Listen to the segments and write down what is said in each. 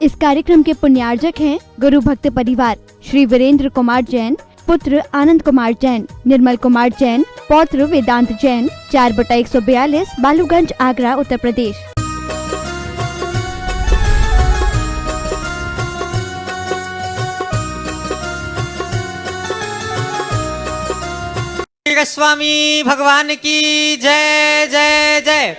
इस कार्यक्रम के पुण्यार्जक हैं गुरु भक्त परिवार श्री वीरेंद्र कुमार जैन, पुत्र आनंद कुमार जैन, निर्मल कुमार जैन, पौत्र वेदांत जैन, 4/142, बालूगंज, आगरा, उत्तर प्रदेश। स्वामी भगवान की जय जय जय।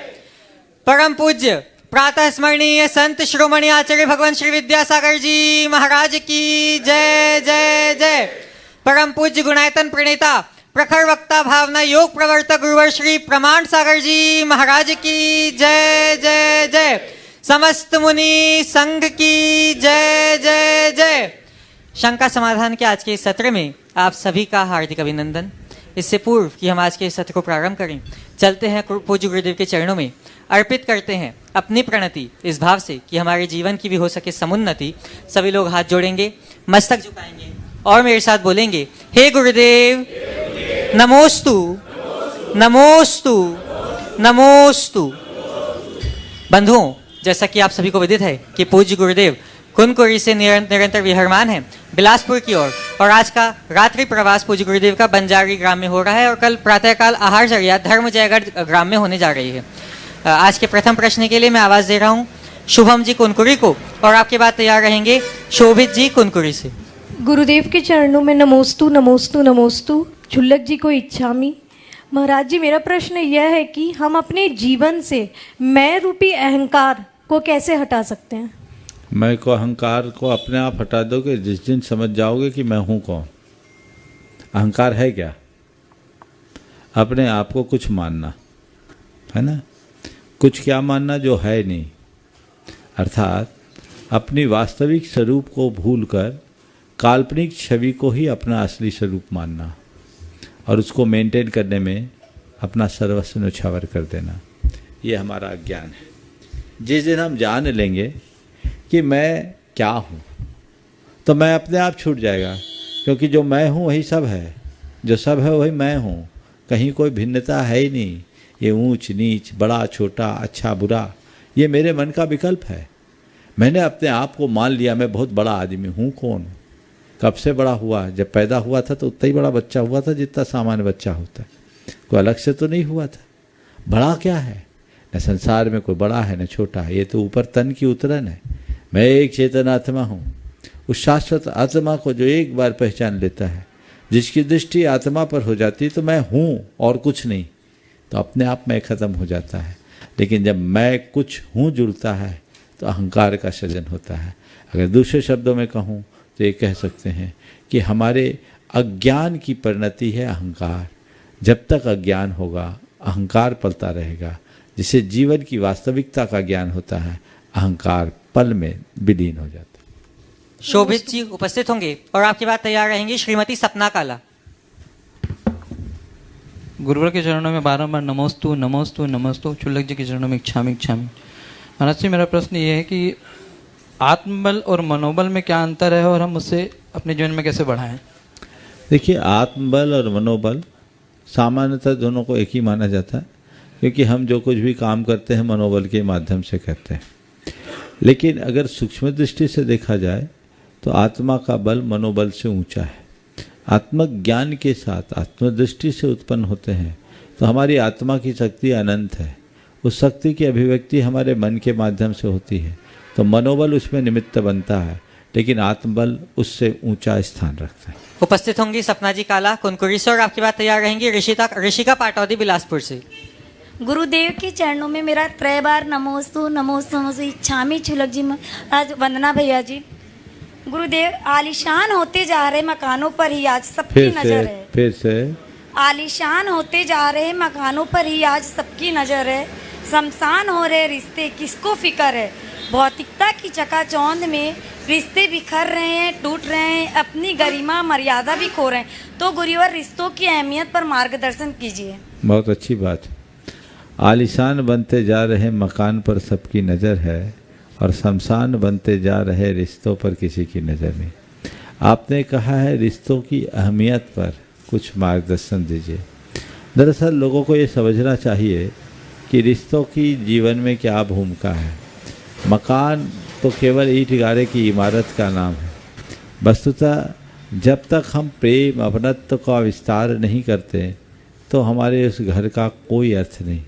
परम पूज्य प्रातः स्मरणीय संत शिरोमणि आचार्य भगवान श्री विद्यासागर जी महाराज की जय जय जय। परम पूज्य गुणायतन प्रणेता प्रखर वक्ता भावना योग प्रवर्तक गुरुवर श्री प्रमाण सागर जी महाराज की जय जय जय। समस्त मुनि संघ की जय जय जय। शंका समाधान के आज के इस सत्र में आप सभी का हार्दिक अभिनंदन। इससे पूर्व कि हम आज के इस सत्र को प्रारंभ करें, चलते हैं पूज्य गुरुदेव के चरणों में, अर्पित करते हैं अपनी प्रणति इस भाव से कि हमारे जीवन की भी हो सके समुन्नति। सभी लोग हाथ जोड़ेंगे, मस्तक झुकाएंगे और मेरे साथ बोलेंगे, हे गुरुदेव नमोस्तु नमोस्तु नमोस्तु। बंधुओं, जैसा कि आप सभी को विदित है कि पूज्य गुरुदेव कुनकुरी से निरंतर विहरमान है बिलासपुर की ओर, और आज का रात्रि प्रवास पूज्य गुरुदेव का बंजारी ग्राम में हो रहा है और कल प्रातःकाल आहारचर्या धर्मजयगढ़ ग्राम में होने जा रही है। आज के प्रथम प्रश्न के लिए मैं आवाज दे रहा हूँ शुभम जी कुनकुरी को, और आपके बाद तैयार रहेंगे शोभित जी कुनकुरी से। गुरुदेव के चरणों में नमोस्तु नमोस्तु नमोस्तु। झुल्लक जी को इच्छामी। महाराज जी, मेरा प्रश्न यह है कि हम अपने जीवन से मैं रूपी अहंकार को कैसे हटा सकते हैं? मैं को अहंकार को अपने आप हटा दोगे जिस दिन समझ जाओगे कि मैं हूँ कौन। अहंकार है क्या? अपने आप को कुछ मानना है ना। कुछ क्या मानना जो है नहीं, अर्थात अपनी वास्तविक स्वरूप को भूलकर काल्पनिक छवि को ही अपना असली स्वरूप मानना और उसको मेंटेन करने में अपना सर्वस्व न्यौछावर कर देना। ये हमारा अज्ञान है। जिस दिन हम जान लेंगे कि मैं क्या हूँ तो मैं अपने आप छूट जाएगा, क्योंकि जो मैं हूँ वही सब है, जो सब है वही मैं हूँ। कहीं कोई भिन्नता है ही नहीं। ये ऊंच नीच, बड़ा छोटा, अच्छा बुरा, ये मेरे मन का विकल्प है। मैंने अपने आप को मान लिया मैं बहुत बड़ा आदमी हूँ। कौन? कब से बड़ा हुआ? जब पैदा हुआ था तो उतना ही बड़ा बच्चा हुआ था जितना सामान्य बच्चा होता है। कोई अलग से तो नहीं हुआ था। बड़ा क्या है? न संसार में कोई बड़ा है न छोटा है। ये तो ऊपर तन की उतरन है। मैं एक चेतन आत्मा हूँ। उस शाश्वत आत्मा को जो एक बार पहचान लेता है, जिसकी दृष्टि आत्मा पर हो जाती है तो मैं हूँ और कुछ नहीं, तो अपने आप मैं खत्म हो जाता है। लेकिन जब मैं कुछ हूँ जुड़ता है तो अहंकार का सृजन होता है। अगर दूसरे शब्दों में कहूँ तो ये कह सकते हैं कि हमारे अज्ञान की परिणति है अहंकार। जब तक अज्ञान होगा अहंकार पलता रहेगा। जिसे जीवन की वास्तविकता का ज्ञान होता है, अहंकार पल में विलीन हो जाता है। शोभित जी उपस्थित होंगे और आपके बाद तैयार रहेंगी श्रीमती सपना काला। गुरुवर के चरणों में बारंबार नमोस्तु नमोस्तु नमोस्तु। चुल्लक जी के चरणों में इच्छामी इच्छामी। महाराज जी, मेरा प्रश्न ये है कि आत्मबल और मनोबल में क्या अंतर है और हम उससे अपने जीवन में कैसे बढ़ाएं? देखिए, आत्मबल और मनोबल सामान्यतः दोनों को एक ही माना जाता है, क्योंकि हम जो कुछ भी काम करते हैं मनोबल के माध्यम से करते हैं। लेकिन अगर सूक्ष्म दृष्टि से देखा जाए तो आत्मा का बल मनोबल से ऊंचा है। आत्मज्ञान के साथ आत्मदृष्टि से उत्पन्न होते हैं तो हमारी आत्मा की शक्ति अनंत है। उस शक्ति की अभिव्यक्ति हमारे मन के माध्यम से होती है, तो मनोबल उसमें निमित्त बनता है, लेकिन आत्मबल उससे ऊंचा स्थान रखता है। उपस्थित होंगी सपना जी काला कुनकुरी से, और आपके बाद तैयार रहेंगी ऋषिका पाटौदी बिलासपुर से। गुरुदेव के चरणों में मेरा 3 बार नमोस्तु नमोस्तु नमोस्तु इच्छामी। चुलक जी आज वंदना भैया जी। गुरुदेव, आलीशान होते जा रहे मकानों पर ही आज सबकी नजर है। फिर से आलीशान होते जा रहे मकानों पर ही आज सबकी नजर है। शमशान हो रहे रिश्ते, किसको फिक्र है? भौतिकता की चकाचौंध में रिश्ते बिखर रहे हैं, टूट रहे हैं, अपनी गरिमा मर्यादा भी खो रहे हैं। तो गुरुवर, रिश्तों की अहमियत पर मार्गदर्शन कीजिए। बहुत अच्छी बात है। आलीशान बनते जा रहे मकान पर सबकी नज़र है और शमशान बनते जा रहे रिश्तों पर किसी की नज़र नहीं। आपने कहा है रिश्तों की अहमियत पर कुछ मार्गदर्शन दीजिए। दरअसल लोगों को ये समझना चाहिए कि रिश्तों की जीवन में क्या भूमिका है। मकान तो केवल ईंट गारे की इमारत का नाम है। वस्तुतः जब तक हम प्रेम अपनत्व का विस्तार नहीं करते तो हमारे उस घर का कोई अर्थ नहीं।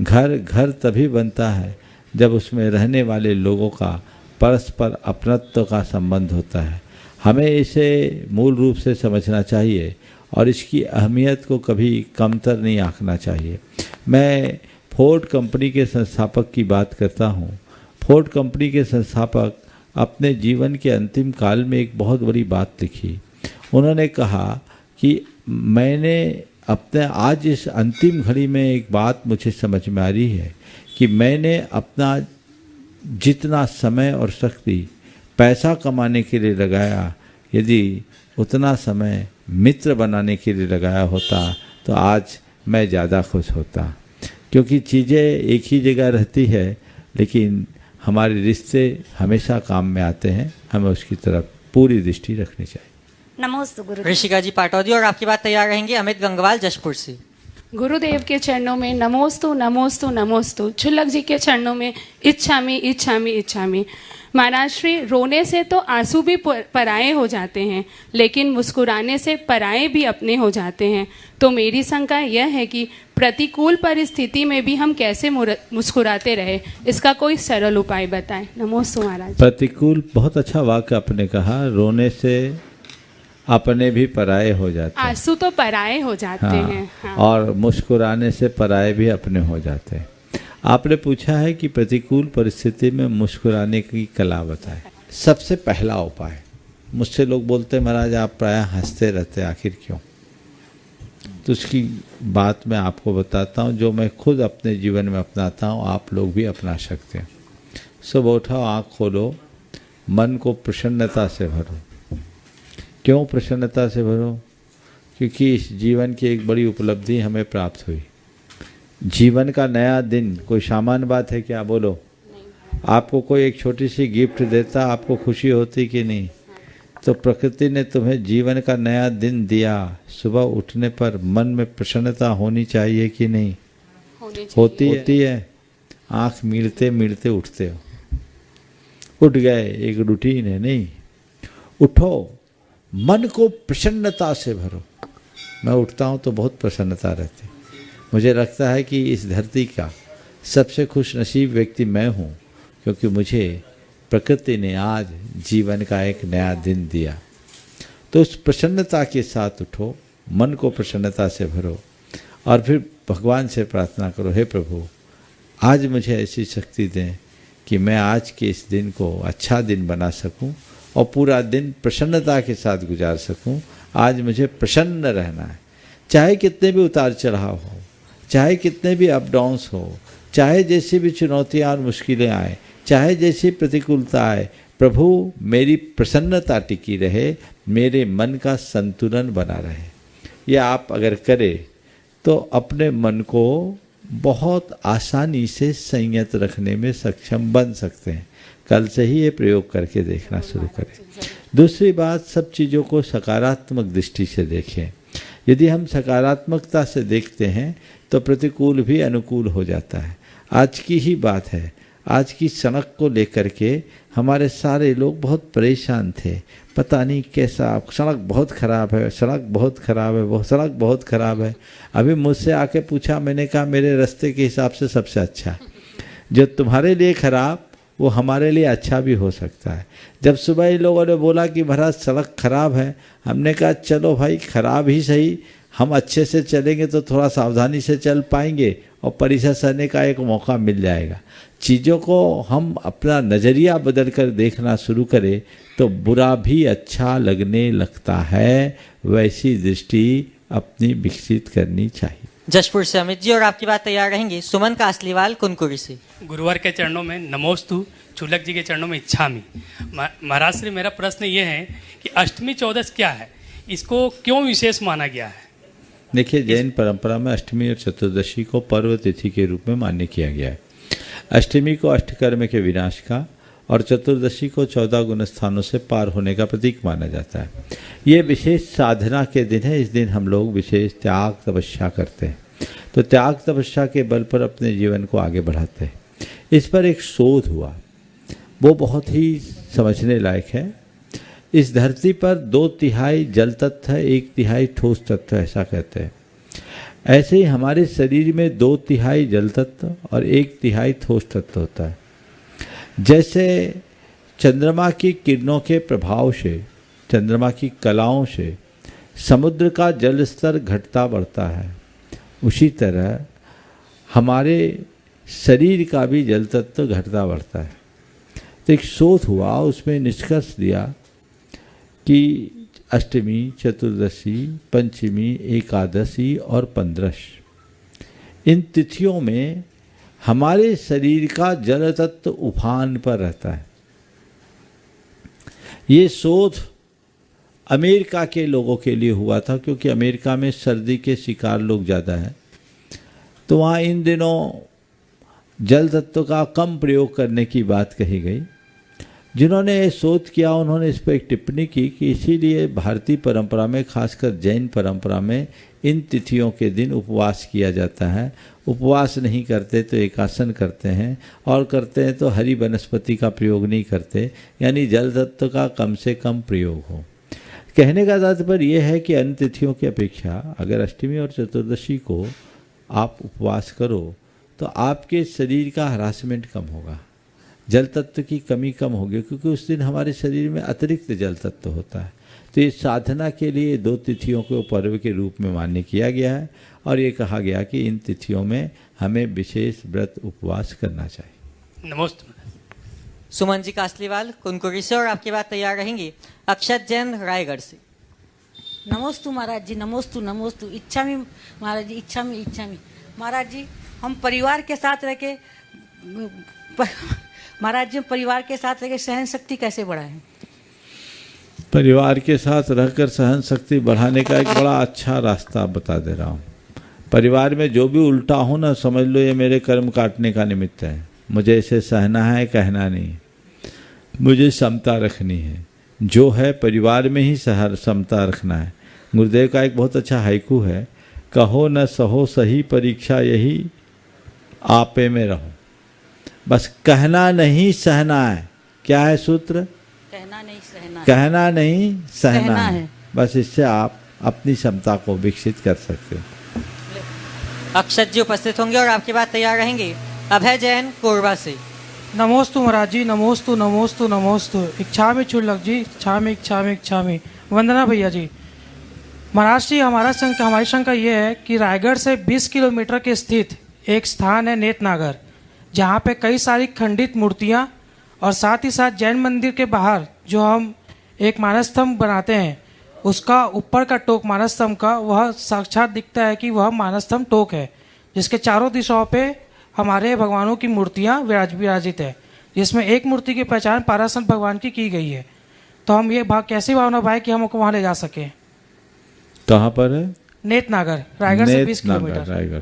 घर घर तभी बनता है जब उसमें रहने वाले लोगों का परस्पर अपनत्व का संबंध होता है। हमें इसे मूल रूप से समझना चाहिए और इसकी अहमियत को कभी कमतर नहीं आंकना चाहिए। मैं फोर्ड कंपनी के संस्थापक की बात करता हूँ। फोर्ड कंपनी के संस्थापक अपने जीवन के अंतिम काल में एक बहुत बड़ी बात लिखी। उन्होंने कहा कि मैंने अपने आज इस अंतिम घड़ी में एक बात मुझे समझ में आ रही है कि मैंने अपना जितना समय और शक्ति पैसा कमाने के लिए लगाया, यदि उतना समय मित्र बनाने के लिए लगाया होता तो आज मैं ज़्यादा खुश होता। क्योंकि चीज़ें एक ही जगह रहती है लेकिन हमारे रिश्ते हमेशा काम में आते हैं। हमें उसकी तरफ पूरी दृष्टि रखनी चाहिए। नमोस्तु गुरु। ऋषिका जी पाटौदी और आपकी बात तैयार रहेंगे अमित गंगवाल जशपुर से। गुरुदेव के चरणों में नमोस्तु नमोस्तु नमोस्तु। छुल्लक जी के चरणों में इच्छामि इच्छामि इच्छामि। महाराज श्री, रोने से तो आंसू भी पराये हो जाते हैं, लेकिन मुस्कुराने से पराये भी अपने हो जाते हैं। तो मेरी शंका यह है कि प्रतिकूल परिस्थिति में भी हम कैसे मुस्कुराते रहे, इसका कोई सरल उपाय बताएं। नमोस्तु महाराज। प्रतिकूल, बहुत अच्छा वाक्य आपने कहा। रोने से अपने भी पराये हो जाते हैं। आंसू तो पराये हो जाते हैं। हाँ। और मुस्कुराने से पराये भी अपने हो जाते हैं। आपने पूछा है कि प्रतिकूल परिस्थिति में मुस्कुराने की कला बताएं। सबसे पहला उपाय, मुझसे लोग बोलते हैं महाराज आप प्रायः हंसते रहते, आखिर क्यों? तो उसकी बात मैं आपको बताता हूँ, जो मैं खुद अपने जीवन में अपनाता हूँ, आप लोग भी अपना सकते हैं। सुबह उठाओ, आँख खोलो, मन को प्रसन्नता से भरो। क्यों प्रसन्नता से भरो? क्योंकि इस जीवन की एक बड़ी उपलब्धि हमें प्राप्त हुई। जीवन का नया दिन कोई सामान्य बात है क्या? बोलो। आपको कोई एक छोटी सी गिफ्ट देता, आपको खुशी होती कि नहीं? तो प्रकृति ने तुम्हें जीवन का नया दिन दिया। सुबह उठने पर मन में प्रसन्नता होनी चाहिए कि नहीं? होती है। आँख मीलते मीलते उठते हो, उठ गए, एक रूटीन है। नहीं, उठो, मन को प्रसन्नता से भरो। मैं उठता हूँ तो बहुत प्रसन्नता रहती। मुझे लगता है कि इस धरती का सबसे खुश नसीब व्यक्ति मैं हूँ, क्योंकि मुझे प्रकृति ने आज जीवन का एक नया दिन दिया। तो उस प्रसन्नता के साथ उठो, मन को प्रसन्नता से भरो और फिर भगवान से प्रार्थना करो, हे प्रभु आज मुझे ऐसी शक्ति दें कि मैं आज के इस दिन को अच्छा दिन बना सकूं और पूरा दिन प्रसन्नता के साथ गुजार सकूं। आज मुझे प्रसन्न रहना है, चाहे कितने भी उतार चढ़ाव हो, चाहे कितने भी अप डाउन्स हो, चाहे जैसी भी चुनौतियाँ और मुश्किलें आए, चाहे जैसी प्रतिकूलता आए, प्रभु मेरी प्रसन्नता टिकी रहे, मेरे मन का संतुलन बना रहे। यह आप अगर करें तो अपने मन को बहुत आसानी से संयत रखने में सक्षम बन सकते हैं। कल से ही ये प्रयोग करके देखना शुरू करें। दूसरी बात, सब चीज़ों को सकारात्मक दृष्टि से देखें। यदि हम सकारात्मकता से देखते हैं तो प्रतिकूल भी अनुकूल हो जाता है। आज की ही बात है, आज की सड़क को लेकर के हमारे सारे लोग बहुत परेशान थे। पता नहीं कैसा, सड़क बहुत ख़राब है, सड़क बहुत ख़राब है, वो सड़क बहुत ख़राब है। अभी मुझसे आके पूछा, मैंने कहा मेरे रास्ते के हिसाब से सबसे अच्छा। जो तुम्हारे लिए ख़राब वो हमारे लिए अच्छा भी हो सकता है। जब सुबह ही लोगों ने बोला कि महाराज सड़क खराब है, हमने कहा चलो भाई खराब ही सही, हम अच्छे से चलेंगे तो थोड़ा सावधानी से चल पाएंगे और परिसर सहने का एक मौका मिल जाएगा। चीज़ों को हम अपना नज़रिया बदल कर देखना शुरू करें तो बुरा भी अच्छा लगने लगता है। वैसी दृष्टि अपनी विकसित करनी चाहिए। जशपुर से अमित जी और आपकी बात तैयार रहेंगे सुमन कासलीवाल कुनकुरी से। गुरुवार के चरणों में नमोस्तु, छुल्लक जी के चरणों में इच्छामि। महाराज श्री, मेरा प्रश्न ये है कि अष्टमी चौदस क्या है, इसको क्यों विशेष माना गया है? देखिए, जैन परंपरा में अष्टमी और चतुर्दशी को पर्व तिथि के रूप में मान्य किया गया है। अष्टमी को अष्टकर्म के विनाश का और चतुर्दशी को 14 गुण स्थानों से पार होने का प्रतीक माना जाता है। ये विशेष साधना के दिन है। इस दिन हम लोग विशेष त्याग तपस्या करते हैं, तो त्याग तपस्या के बल पर अपने जीवन को आगे बढ़ाते हैं। इस पर एक शोध हुआ वो बहुत ही समझने लायक है। इस धरती पर 2/3 जल तत्व है, 1/3 ठोस तत्व है, ऐसा कहते हैं। ऐसे ही हमारे शरीर में 2/3 जल तत्व और 1/3 ठोस तत्व होता है। जैसे चंद्रमा की किरणों के प्रभाव से, चंद्रमा की कलाओं से समुद्र का जल स्तर घटता बढ़ता है, उसी तरह हमारे शरीर का भी जल तत्व घटता बढ़ता है। तो एक शोध हुआ, उसमें निष्कर्ष दिया कि अष्टमी, चतुर्दशी, पंचमी, एकादशी और 15 इन तिथियों में हमारे शरीर का जल तत्व उफान पर रहता है। ये शोध अमेरिका के लोगों के लिए हुआ था, क्योंकि अमेरिका में सर्दी के शिकार लोग ज़्यादा हैं, तो वहाँ इन दिनों जल तत्व का कम प्रयोग करने की बात कही गई। जिन्होंने ये शोध किया उन्होंने इस पर एक टिप्पणी की कि इसीलिए भारतीय परंपरा में, खासकर जैन परंपरा में, इन तिथियों के दिन उपवास किया जाता है। उपवास नहीं करते तो एकासन करते हैं, और करते हैं तो हरी वनस्पति का प्रयोग नहीं करते, यानी जल तत्व का कम से कम प्रयोग हो। कहने का तात्पर्य यह है कि अन्य तिथियों की अपेक्षा अगर अष्टमी और चतुर्दशी को आप उपवास करो तो आपके शरीर का हरासमेंट कम होगा, जल तत्व की कमी कम होगी, क्योंकि उस दिन हमारे शरीर में अतिरिक्त जल तत्व होता है। तो ये साधना के लिए 2 तिथियों को पर्व के रूप में मान्य किया गया है, और ये कहा गया कि इन तिथियों में हमें विशेष व्रत उपवास करना चाहिए। नमस्ते। सुमन जी कासलीवाल कुनकुरी से, और आपकी बात तैयार रहेंगी अक्षत जैन रायगढ़ से। नमोस्तु महाराज जी, नमोस्तु नमोस्तु। इच्छामि महाराज जी, इच्छामि इच्छामि। महाराज जी, हम परिवार के साथ रह के महाराज जी, परिवार के साथ रह के सहन शक्ति कैसे बढ़ाएं? परिवार के साथ रहकर सहन शक्ति बढ़ाने का एक बड़ा अच्छा रास्ता बता दे रहा हूँ। परिवार में जो भी उल्टा हो ना, समझ लो ये मेरे कर्म काटने का निमित्त है। मुझे इसे सहना है, कहना नहीं, मुझे समता रखनी है। जो है परिवार में ही समता रखना है। गुरुदेव का एक बहुत अच्छा हाइकू है, कहो न सहो सही परीक्षा यही आपे में रहो। बस कहना नहीं सहना है। क्या है सूत्र? कहना नहीं सहना, कहना नहीं सहना है। बस इससे आप अपनी क्षमता को विकसित कर सकते हो। अक्षत जी उपस्थित होंगे और आपकी बात तैयार रहेंगी अभय जैन कोरबा से। नमोस्तु महाराज जी, नमोस्तु नमोस्तु नमोस्तु। इच्छामि चुल्लक जी, इच्छामि इच्छामि इच्छामि। वंदना भैया जी। महाराज जी, हमारी शंका ये है कि रायगढ़ से 20 किलोमीटर के स्थित एक स्थान है नेतनागर, जहाँ पे कई सारी खंडित मूर्तियाँ, और साथ ही साथ जैन मंदिर के बाहर जो हम एक मानस स्तंभ बनाते हैं, उसका ऊपर का टोक मानस स्तंभ का, वह साक्षात दिखता है कि वह मानस स्तंभ टोक है, जिसके चारों दिशाओं पे हमारे भगवानों की मूर्तियाँ विराजित है, जिसमें एक मूर्ति की पहचान पारासंत भगवान की गई है। तो हम ये कैसे भावना भाई कि हम हमको वहाँ ले जा सके? कहाँ पर है? नेतनागर, रायगढ़ से 20 किलोमीटर। रायगढ़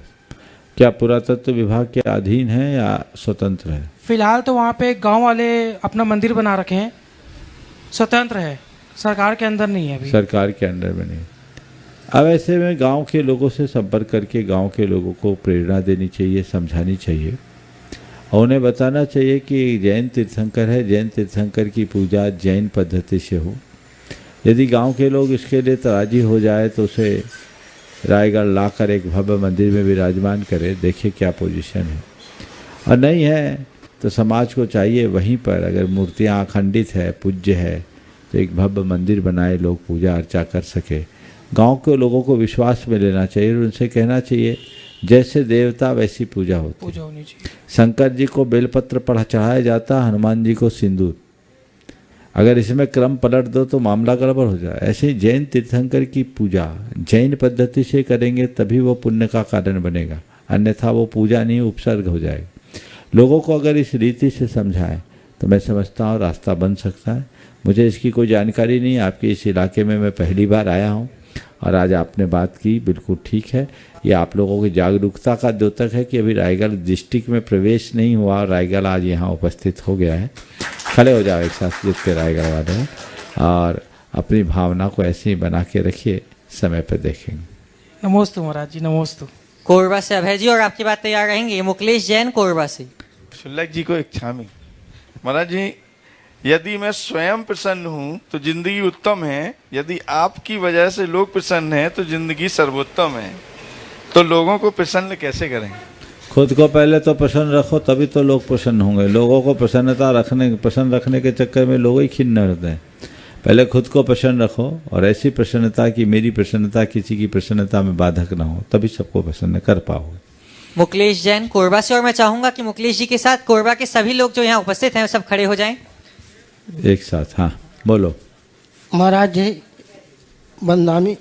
क्या पुरातत्व विभाग के अधीन है या स्वतंत्र है? फिलहाल तो वहाँ पे गांव वाले अपना मंदिर बना रखे हैं, स्वतंत्र है, सरकार के अंदर नहीं है अभी। सरकार के अंडर में नहीं। अब ऐसे में गांव के लोगों से संपर्क करके गांव के लोगों को प्रेरणा देनी चाहिए, समझानी चाहिए, और उन्हें बताना चाहिए कि जैन तीर्थंकर है, जैन तीर्थंकर की पूजा जैन पद्धति से हो। यदि गांव के लोग इसके लिए राजी हो जाए तो उसे रायगढ़ लाकर एक भव्य मंदिर में विराजमान करे, देखिए क्या पोजीशन है। और नहीं है तो समाज को चाहिए वहीं पर, अगर मूर्तियाँ अखंडित है, पूज्य है, तो एक भव्य मंदिर बनाए, लोग पूजा अर्चा कर सके। गांव के लोगों को विश्वास में लेना चाहिए और उनसे कहना चाहिए जैसे देवता वैसी पूजा होती है। शंकर जी को बेलपत्र चढ़ाया जाता, हनुमान जी को सिंदूर। अगर इसमें क्रम पलट दो तो मामला गड़बड़ हो जाए। ऐसे ही जैन तीर्थंकर की पूजा जैन पद्धति से करेंगे तभी वो पुण्य का कारण बनेगा, अन्यथा वो पूजा नहीं उपसर्ग हो जाएगा। लोगों को अगर इस रीति से समझाएं तो मैं समझता हूँ रास्ता बन सकता है। मुझे इसकी कोई जानकारी नहीं, आपके इस इलाके में मैं पहली बार आया हूँ और आज आपने बात की, बिल्कुल ठीक है। ये आप लोगों की जागरूकता का द्योतक है कि अभी रायगढ़ डिस्ट्रिक्ट में प्रवेश नहीं हुआ और रायगढ़ आज यहाँ उपस्थित हो गया है। खड़े हो जाओ एक साथ जितने रायगढ़ वाले हैं, और अपनी भावना को ऐसे ही बना के रखिए, समय पर देखेंगे। नमोस्तु महाराज जी, नमोस्तु। कोरबा से अभय जी, और आपकी बात तैयार रहेंगी मुकलेश जैन कोरबा से। शुल्लक जी को इच्छामि। महाराज जी, यदि मैं स्वयं प्रसन्न हूँ तो जिंदगी उत्तम है, यदि आपकी वजह से लोग प्रसन्न हैं तो जिंदगी सर्वोत्तम है। तो लोगों को प्रसन्न कैसे करें? खुद को पहले तो प्रसन्न रखो, तभी तो लोग प्रसन्न होंगे। लोगों को प्रसन्न रखने के चक्कर में लोग ही खिन्न रहते हैं। पहले खुद को प्रसन्न रखो, और ऐसी प्रसन्नता कि मेरी प्रसन्नता किसी की प्रसन्नता में बाधक ना हो, तभी सबको प्रसन्न कर पाओगे। मुकलेश जैन कोरबा से, और मैं चाहूंगा कि मुकलेश जी के साथ कोरबा के सभी लोग जो यहाँ उपस्थित हैं वो सब खड़े हो जाएं। एक साथ, हाँ बोलो। महाराज जी बंदामी,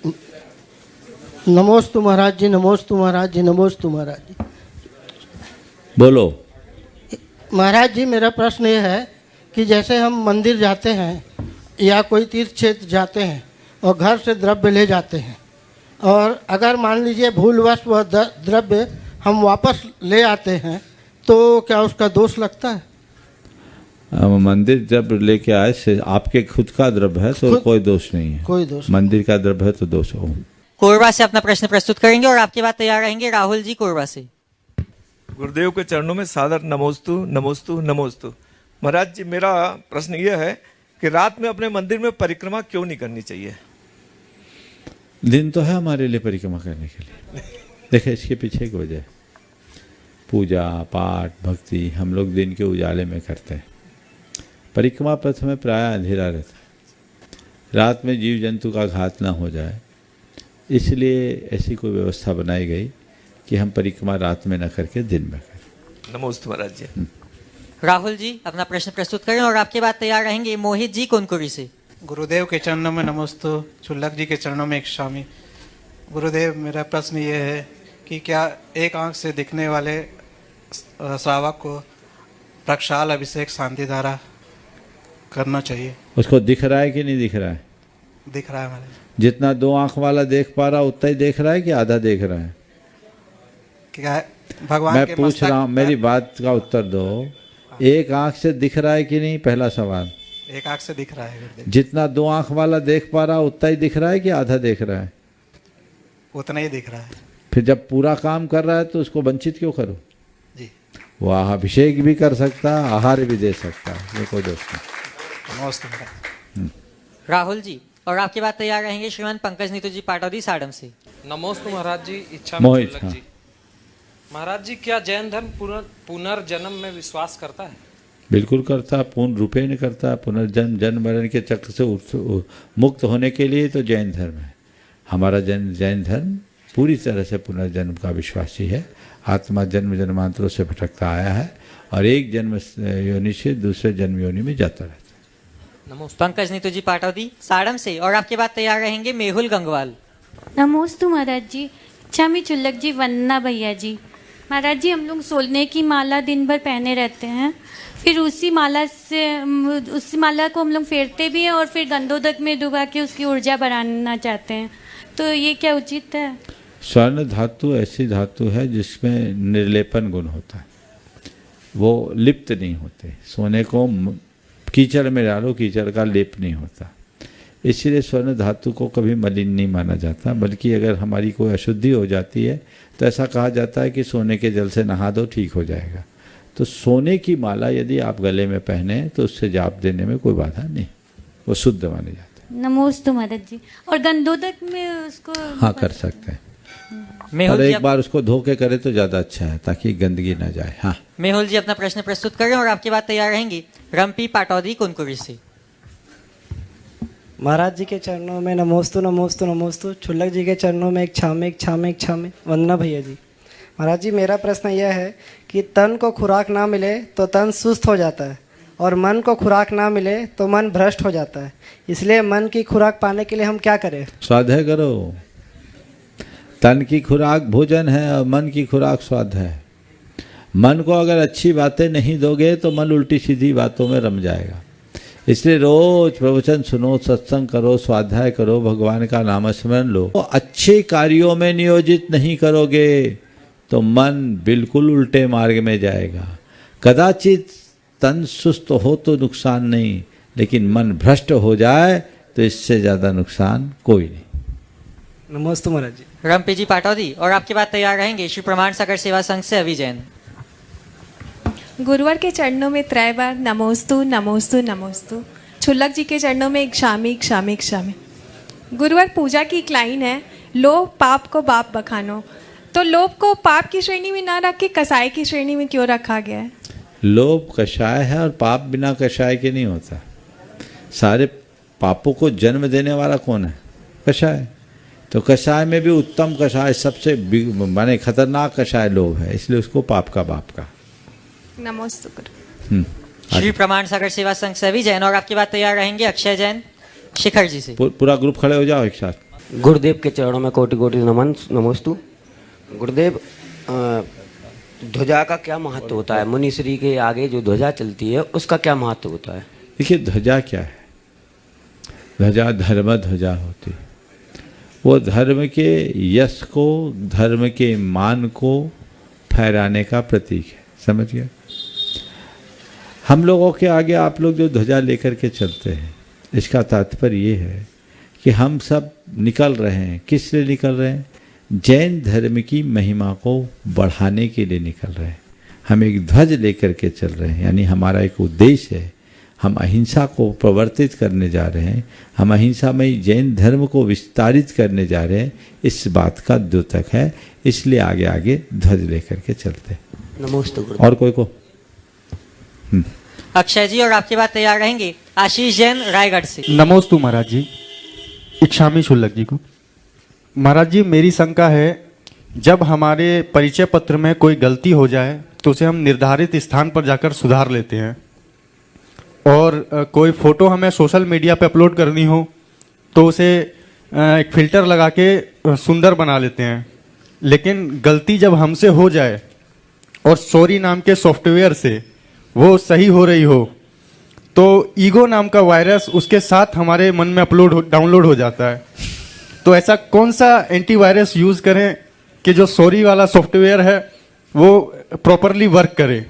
नमोस्तु महाराज जी, नमोस्तु महाराज जी, नमोस्तु महाराज जी। बोलो। महाराज जी मेरा प्रश्न ये है कि जैसे हम मंदिर जाते हैं या कोई तीर्थ क्षेत्र जाते हैं और घर से द्रव्य ले जाते हैं, और अगर मान लीजिए भूलवश वह द्रव्य हम वापस ले आते हैं तो क्या उसका दोष लगता है? मंदिर जब लेके आए से आपके खुद का द्रव्य है तो कोई दोष नहीं है। कोई दोष मंदिर का द्रव्य है तो दोष हो। कोरबा से अपना प्रश्न प्रस्तुत करेंगे और आपके बाद तैयार रहेंगे राहुल जी कोरबा से। गुरुदेव के चरणों में सादर नमोस्तु नमोस्तु नमोस्तु। महाराज जी मेरा प्रश्न यह है कि रात में अपने मंदिर में परिक्रमा क्यों नहीं करनी चाहिए? दिन तो है हमारे लिए परिक्रमा करने के लिए। देखिए इसके पीछे एक वजह है, पूजा पाठ भक्ति हम लोग दिन के उजाले में करते हैं। परिक्रमा पथ में प्राय अंधेरा रहता है, रात में जीव जंतु का घात ना हो जाए, इसलिए ऐसी कोई व्यवस्था बनाई गई कि हम परिक्रमा रात में न करके दिन में करें। नमोस्तु महाराज जी। राहुल जी अपना प्रश्न प्रस्तुत करें और आपके बाद तैयार रहेंगे मोहित जी कोनकुरी से। गुरुदेव के चरणों में नमोस्तु, चुल्लक जी के चरणों में इच्छामी। गुरुदेव मेरा प्रश्न ये है कि क्या एक आंख से दिखने वाले श्रावक को प्रक्षाल अभिषेक शांति धारा करना चाहिए? उसको दिख रहा है कि नहीं दिख रहा है? दिख रहा है महाराज। जितना दो आंख वाला देख पा रहा उतना ही देख रहा है कि आधा देख रहा है? क्या भगवान मैं के पूछ रहा हूँ, मेरी बात का उत्तर दो। एक आंख से दिख रहा है कि नहीं, पहला सवाल। एक आंख से दिख रहा है गुरुदेव। जितना दो आंख वाला देख पा रहा उतना ही दिख रहा है कि आधा देख रहा है? उतना ही दिख रहा है। फिर जब पूरा काम कर रहा है तो उसको वंचित क्यों करो? जी। वो अभिषेक भी कर सकता है, आहार भी दे सकता है, ये कोई दोष नहीं। राहुल जी और आपके बाद तैयार रहेंगे श्रीमान पंकज नीतू जी पाटौदी साडम से। नमोस्तु महाराज जी। इच्छा मोहित, में जी। महाराज जी क्या जैन धर्म पुनर्जन्म में विश्वास करता है? बिल्कुल करता है, पूर्ण रूपे नहीं करता है। पुनर्जन्म जन्म मरण के चक्र से मुक्त होने के लिए तो जैन धर्म है हमारा। जैन धर्म पूरी तरह से पुनर्जन्म का विश्वासी है। आत्मा जन्म जन्मांतरों से भटकता आया है और एक जन्म योनि से दूसरे जन्म योनि में जाता रहता है। पंकज नीतू जी पाटौदी साडम से और आपके बाद तैयार रहेंगे मेहुल गंगवाल। नमोस्तु महाराज जी। इच्छामी चुल्लक जी, वंदना भैया जी। महाराज जी हम लोग सोने की माला दिन भर पहने रहते हैं, फिर उसी माला को हम लोग फेरते भी हैं और फिर गंधोदक में डुबा के उसकी ऊर्जा बढ़ाना चाहते हैं, तो ये क्या उचित है? स्वर्ण धातु ऐसी धातु है जिसमें निर्लेपन गुण होता है, वो लिप्त नहीं होते। सोने को कीचड़ में डालो, कीचड़ का लेप नहीं होता, इसलिए स्वर्ण धातु को कभी मलिन नहीं माना जाता। बल्कि अगर हमारी कोई अशुद्धि हो जाती है तो ऐसा कहा जाता है कि सोने के जल से नहा दो, ठीक हो जाएगा। तो सोने की माला यदि आप गले में पहने तो उससे जाप देने में कोई बाधा नहीं, वो शुद्ध माने जाता है। नमोस्तु महाराज जी। और गंधोदक में उसको हाँ कर सकते हैं, और एक बार उसको धो के करे तो ज़्यादा अच्छा है ताकि गंदगी ना जाए। हाँ मेहुल जी अपना प्रश्न प्रस्तुत करें और आपके बाद तैयार रहेंगी रम्पी पाटौदी कुनकुरी से। महाराज जी के चरणों में नमोस्तु नमोस्तु नमोस्तु। छुल्लक जी के चरणों में इच्छामी। वंदना भैया जी। महाराज जी मेरा प्रश्न यह है कि तन को खुराक ना मिले तो तन सुस्त हो जाता है और मन को खुराक ना मिले तो मन भ्रष्ट हो जाता है, इसलिए मन की खुराक पाने के लिए हम क्या करें? स्वाध्याय करो। तन की खुराक भोजन है और मन की खुराक स्वाध्याय है। मन को अगर अच्छी बातें नहीं दोगे तो मन उल्टी सीधी बातों में रम जाएगा। इसलिए रोज प्रवचन सुनो, सत्संग करो, स्वाध्याय करो, भगवान का नाम स्मरण लो। तो अच्छे कार्यों में नियोजित नहीं करोगे तो मन बिल्कुल उल्टे मार्ग में जाएगा। कदाचित तन सुस्त हो तो नुकसान नहीं, लेकिन मन भ्रष्ट हो जाए तो इससे ज़्यादा नुकसान कोई नहीं। नमस्ते महाराज जी। रम्पी जी पाटौदी और आपके बाद तैयार रहेंगे श्री प्रमाण सागर सेवा संघ से अभी जैन। गुरुवर के चरणों में 3 बार नमोस्तु नमोस्तु नमोस्तु। छुल्लक जी के चरणों में इक्षामी इक्षामी इक्षामी। गुरुवर पूजा की एक लाइन है, लोभ पाप को बाप बखानो। तो लोभ को पाप की श्रेणी में ना रख के कसाय की श्रेणी में क्यों रखा गया है? लोभ कषाय है और पाप बिना कषाय के नहीं होता। सारे पापों को जन्म देने वाला कौन है? कषाय। तो कषाय में भी उत्तम कषाय, सबसे माने खतरनाक कषाय लोभ है, इसलिए उसको पाप का बाप का। नमोस्तु गुरु। श्री प्रमाण सागर सेवा संघ सभी जैन, और आपकी बात तैयार रहेंगे अक्षय जैन शिखर जी से। पूरा ग्रुप खड़े हो जाओ एक साथ। गुरुदेव के चरणों में कोटि कोटि नमन नमोस्तु। गुरुदेव, ध्वजा का क्या महत्व होता है? मुनिश्री के आगे जो ध्वजा चलती है उसका क्या महत्व होता है? देखिए, ध्वजा क्या है? ध्वजा धर्म ध्वजा होती है। वो धर्म के यश को, धर्म के मान को फहराने का प्रतीक है। समझ गए? हम लोगों के आगे आप लोग जो ध्वजा लेकर के चलते हैं, इसका तात्पर्य ये है कि हम सब निकल रहे हैं। किस लिए निकल रहे हैं? जैन धर्म की महिमा को बढ़ाने के लिए निकल रहे हैं। हम एक ध्वज लेकर के चल रहे हैं, यानी हमारा एक उद्देश्य है। हम अहिंसा को प्रवर्तित करने जा रहे हैं, हम अहिंसामयी जैन धर्म को विस्तारित करने जा रहे हैं। इस बात का द्योतक है, इसलिए आगे आगे ध्वज लेकर के चलते हैं। नमोस्तु। और कोई को? अक्षय जी, और आपकी बात तैयार रहेंगे आशीष जैन रायगढ़ से। नमोस्तु महाराज जी। इक्षामी छुल्लक जी को। महाराज जी, मेरी शंका है, जब हमारे परिचय पत्र में कोई गलती हो जाए तो उसे हम निर्धारित स्थान पर जाकर सुधार लेते हैं, और कोई फोटो हमें सोशल मीडिया पे अपलोड करनी हो तो उसे एक फिल्टर लगा के सुंदर बना लेते हैं। लेकिन गलती जब हमसे हो जाए और सॉरी नाम के सॉफ्टवेयर से वो सही हो रही हो, तो ईगो नाम का वायरस उसके साथ हमारे मन में डाउनलोड हो जाता है। तो ऐसा कौन सा एंटीवायरस यूज़ करें कि जो सॉरी वाला सॉफ्टवेयर है वो प्रॉपरली वर्क करे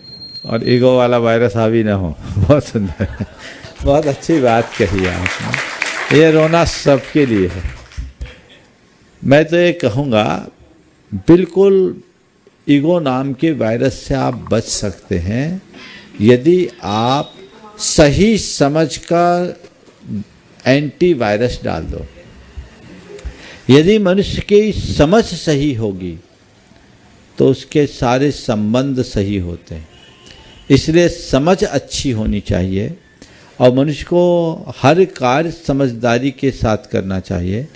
और ईगो वाला वायरस हावी ना हो? बहुत सुंदर, बहुत अच्छी बात कही आपने। ये रोना सबके लिए है। मैं तो ये कहूँगा, बिल्कुल ईगो नाम के वायरस से आप बच सकते हैं यदि आप सही समझ का एंटीवायरस डाल दो। यदि मनुष्य की समझ सही होगी तो उसके सारे संबंध सही होते हैं। इसलिए समझ अच्छी होनी चाहिए और मनुष्य को हर कार्य समझदारी के साथ करना चाहिए।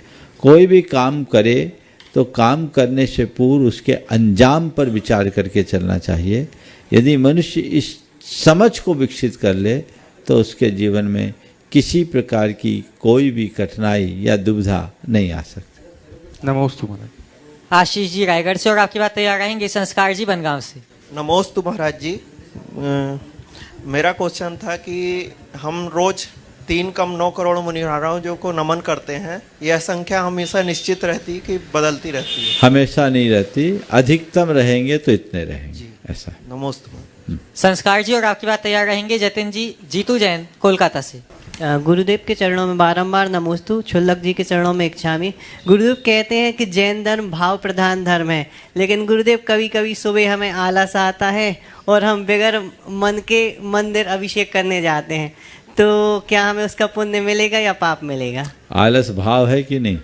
कोई भी काम करे तो काम करने से पूर्व उसके अंजाम पर विचार करके चलना चाहिए। यदि मनुष्य इस समझ को विकसित कर ले तो उसके जीवन में किसी प्रकार की कोई भी कठिनाई या दुविधा नहीं आ सकती। नमोस्तु महाराज। आशीष जी रायगढ़ से, और आपकी बात तैयार रहेंगे संस्कार जी बनगांव से। नमोस्तु महाराज जी। मेरा क्वेश्चन था कि हम रोज 3 कम 9 करोड़ मुनिहारों को नमन करते हैं, यह संख्या हमेशा निश्चित रहती है कि बदलती रहती है? हमेशा नहीं रहती, अधिकतम रहेंगे तो इतने रहेंगे, ऐसा। नमोस्तु। संस्कार जी, और आपकी बात तैयार रहेंगे जतिन जी जीतू जैन कोलकाता से। गुरुदेव के चरणों में बारंबार नमोस्तु। छुल्लक जी के चरणों में इक्षामी। गुरुदेव कहते हैं कि जैन धर्म भाव प्रधान धर्म है, लेकिन गुरुदेव कभी कभी सुबह हमें आलस आता है और हम बगैर मन के मंदिर अभिषेक करने जाते हैं, तो क्या हमें उसका पुण्य मिलेगा या पाप मिलेगा? आलस भाव है कि नहीं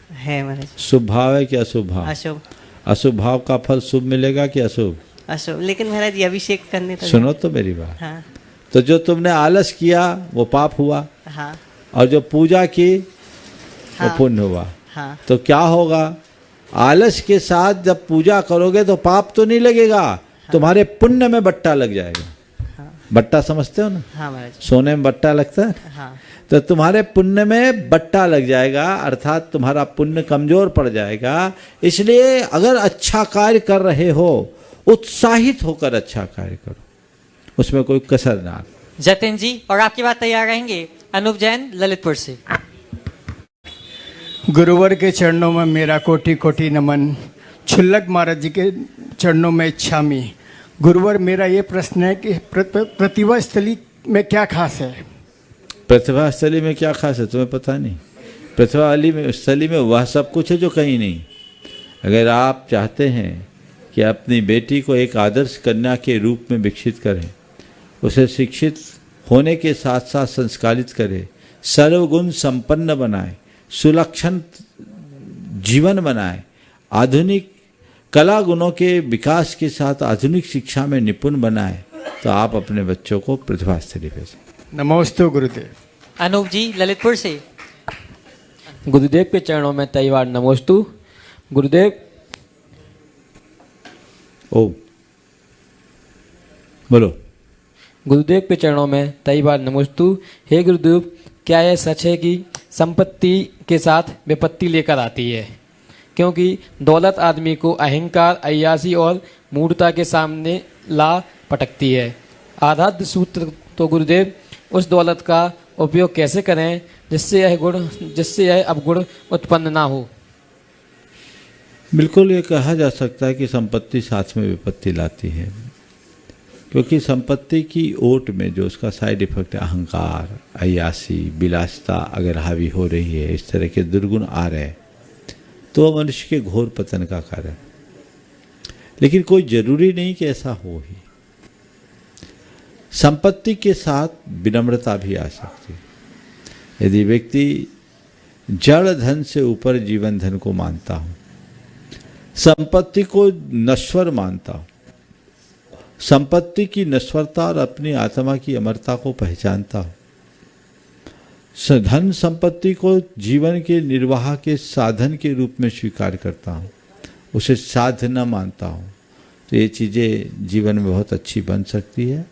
है महाराज? शुभ भाव है कि अशुभ भाव? अशुभ। अशुभ भाव का फल शुभ मिलेगा कि अशुभ? अशुभ। लेकिन महाराज ये अभिषेक करने तो सुनो तो मेरी बात। हाँ। तो जो तुमने आलस किया वो पाप हुआ, हाँ। और जो पूजा की हाँ। वो पुण्य हुआ। हाँ। तो क्या होगा? आलस के साथ जब पूजा करोगे तो पाप तो नहीं लगेगा, हाँ। तुम्हारे पुण्य में बट्टा लग जाएगा। हाँ। बट्टा समझते हो ना? हाँ महाराज। सोने में बट्टा लगता है। हाँ। तो तुम्हारे पुण्य में बट्टा लग जाएगा, अर्थात तुम्हारा पुण्य कमजोर पड़ जाएगा। इसलिए अगर अच्छा कार्य कर रहे हो, उत्साहित होकर अच्छा कार्य करो, उसमें कोई कसर ना। जतिन जी, और आपकी बात तैयार रहेंगे अनूप जैन ललितपुर से। गुरुवर के चरणों में मेरा कोटि कोटि नमन। छुल्लक महाराज जी के चरणों में इच्छामी। गुरुवर, मेरा ये प्रश्न है कि प्रतिभा स्थली में क्या खास है? प्रतिभा स्थली में क्या खास है तुम्हें पता नहीं? प्रतिभा स्थली में वह सब कुछ है जो कहीं नहीं। अगर आप चाहते हैं कि कि अपनी बेटी को एक आदर्श कन्या के रूप में विकसित करें, उसे शिक्षित होने के साथ साथ संस्कारित करें, सर्वगुण संपन्न बनाए, सुलक्षण जीवन बनाए, आधुनिक कला गुणों के विकास के साथ आधुनिक शिक्षा में निपुण बनाए, तो आप अपने बच्चों को प्रतिभास्थली भेजें। नमोस्तु गुरुदेव। अनूप जी ललितपुर से। गुरुदेव के चरणों में कई बार नमोस्तु। गुरुदेव ओ बोलो। गुरुदेव के चरणों में कई बार नमोस्तु। हे गुरुदेव, क्या यह सच है कि संपत्ति के साथ विपत्ति लेकर आती है? क्योंकि दौलत आदमी को अहंकार, अय्यासी और मूढ़ता के सामने ला पटकती है। आराध्य सूत्र तो गुरुदेव, उस दौलत का उपयोग कैसे करें जिससे यह अवगुण उत्पन्न ना हो? बिल्कुल ये कहा जा सकता है कि संपत्ति साथ में विपत्ति लाती है, क्योंकि संपत्ति की ओट में जो उसका साइड इफेक्ट है, अहंकार, अय्यासी, विलासिता अगर हावी हो रही है, इस तरह के दुर्गुण आ रहे हैं, तो मनुष्य के घोर पतन का कारण। लेकिन कोई जरूरी नहीं कि ऐसा हो ही। संपत्ति के साथ विनम्रता भी आ सकती है। यदि व्यक्ति जड़ धन से ऊपर जीवन धन को मानता हो, संपत्ति को नश्वर मानता हो, संपत्ति की नश्वरता और अपनी आत्मा की अमरता को पहचानता हो, धन संपत्ति को जीवन के निर्वाह के साधन के रूप में स्वीकार करता हूँ, उसे साध्य न मानता हूँ, तो ये चीज़ें जीवन में बहुत अच्छी बन सकती है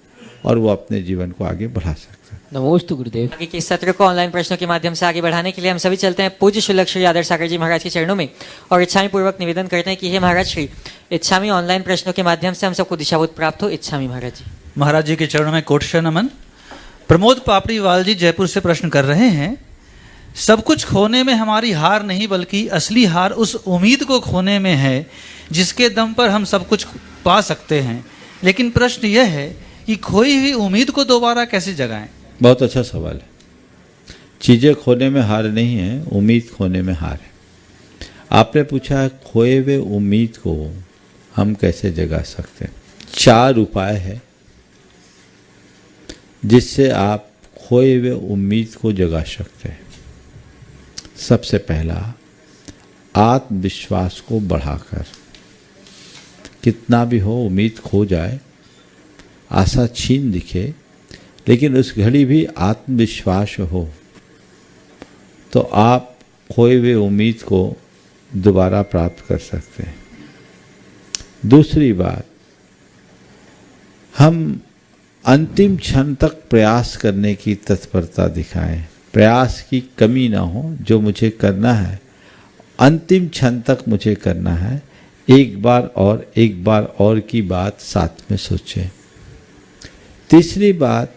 और वो अपने जीवन को आगे बढ़ा सकता है। नमोस्तु गुरुदेव। आगे के इस सत्र को ऑनलाइन प्रश्नों के माध्यम से आगे बढ़ाने के लिए हम सभी चलते हैं पूज्य शुल्लक श्री आदर्श सागर जी महाराज के चरणों में और इच्छामी पूर्वक निवेदन करते हैं कि हे महाराज श्री, इच्छामी ऑनलाइन प्रश्नों के माध्यम से हम सबको दिशाबोध प्राप्त हो। इच्छामी महाराज जी। महाराज जी के चरणों में कोटि नमन। प्रमोद पापड़ीवाल जी जयपुर से प्रश्न कर रहे हैं, सब कुछ खोने में हमारी हार नहीं बल्कि असली हार उस उम्मीद को खोने में है जिसके दम पर हम सब कुछ पा सकते हैं। लेकिन प्रश्न यह है कि खोई हुई उम्मीद को दोबारा कैसे जगाएं? बहुत अच्छा सवाल है। चीज़ें खोने में हार नहीं है, उम्मीद खोने में हार है। आपने पूछा है खोए हुए उम्मीद को हम कैसे जगा सकते हैं। 4 उपाय है जिससे आप खोए हुए उम्मीद को जगा सकते हैं। सबसे पहला, आत्मविश्वास को बढ़ाकर। कितना भी हो, उम्मीद खो जाए, आशा छीन दिखे, लेकिन उस घड़ी भी आत्मविश्वास हो तो आप खोए हुए उम्मीद को दोबारा प्राप्त कर सकते हैं। दूसरी बात, हम अंतिम क्षण तक प्रयास करने की तत्परता दिखाएं। प्रयास की कमी ना हो, जो मुझे करना है अंतिम क्षण तक मुझे करना है, एक बार और की बात साथ में सोचें। तीसरी बात,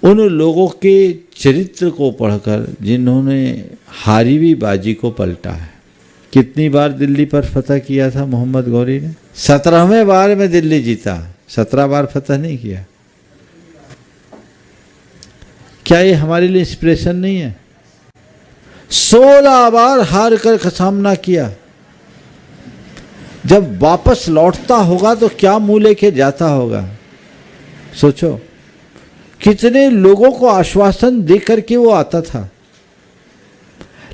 उन लोगों के चरित्र को पढ़कर जिन्होंने हारी हुई बाजी को पलटा है। कितनी बार दिल्ली पर फतह किया था मोहम्मद गौरी ने? 17वें बार में दिल्ली जीता, 17 बार फतह नहीं किया। क्या ये हमारे लिए इंस्पिरेशन नहीं है? 16 बार हार कर सामना किया। जब वापस लौटता होगा तो क्या मुंह लेके जाता होगा? सोचो, कितने लोगों को आश्वासन देकर के वो आता था,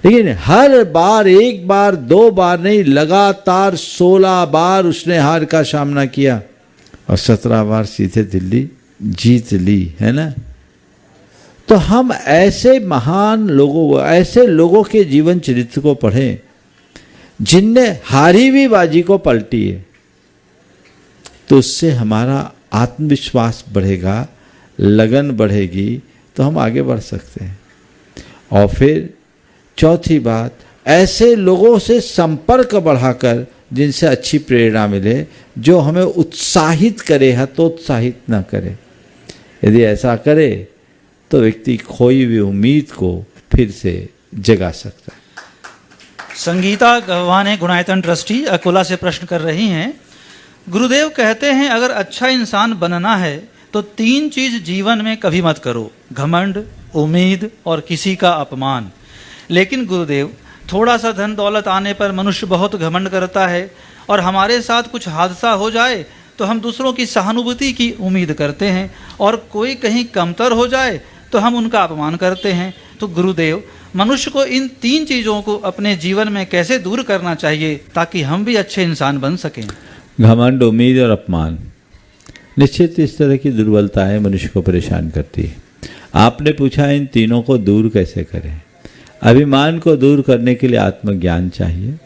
लेकिन हर बार 1 बार 2 बार नहीं, लगातार 16 बार उसने हार का सामना किया और 17 बार सीधे दिल्ली जीत ली, है ना। तो हम ऐसे महान लोगों, ऐसे लोगों के जीवन चरित्र को पढ़ें जिनने हारी हुई बाजी को पलटी है, तो उससे हमारा आत्मविश्वास बढ़ेगा, लगन बढ़ेगी, तो हम आगे बढ़ सकते हैं। और फिर चौथी बात, ऐसे लोगों से संपर्क बढ़ाकर जिनसे अच्छी प्रेरणा मिले, जो हमें उत्साहित करे, हतोत्साहित ना करे। यदि ऐसा करे तो व्यक्ति खोई हुई उम्मीद को फिर से जगा सकता है। संगीता गवाने गुणायतन ट्रस्टी अकोला से प्रश्न कर रही हैं, गुरुदेव कहते हैं अगर अच्छा इंसान बनना है तो 3 चीज जीवन में कभी मत करो, घमंड, उम्मीद और किसी का अपमान। लेकिन गुरुदेव, थोड़ा सा धन दौलत आने पर मनुष्य बहुत घमंड करता है और हमारे साथ कुछ हादसा हो जाए तो हम दूसरों की सहानुभूति की उम्मीद करते हैं, और कोई कहीं कमतर हो जाए तो हम उनका अपमान करते हैं। तो गुरुदेव, मनुष्य को इन 3 चीज़ों को अपने जीवन में कैसे दूर करना चाहिए ताकि हम भी अच्छे इंसान बन सकें? घमंड, उम्मीद और अपमान निश्चित इस तरह की दुर्बलताएं मनुष्य को परेशान करती है। आपने पूछा इन तीनों को दूर कैसे करें। अभिमान को दूर करने के लिए आत्मज्ञान चाहिए।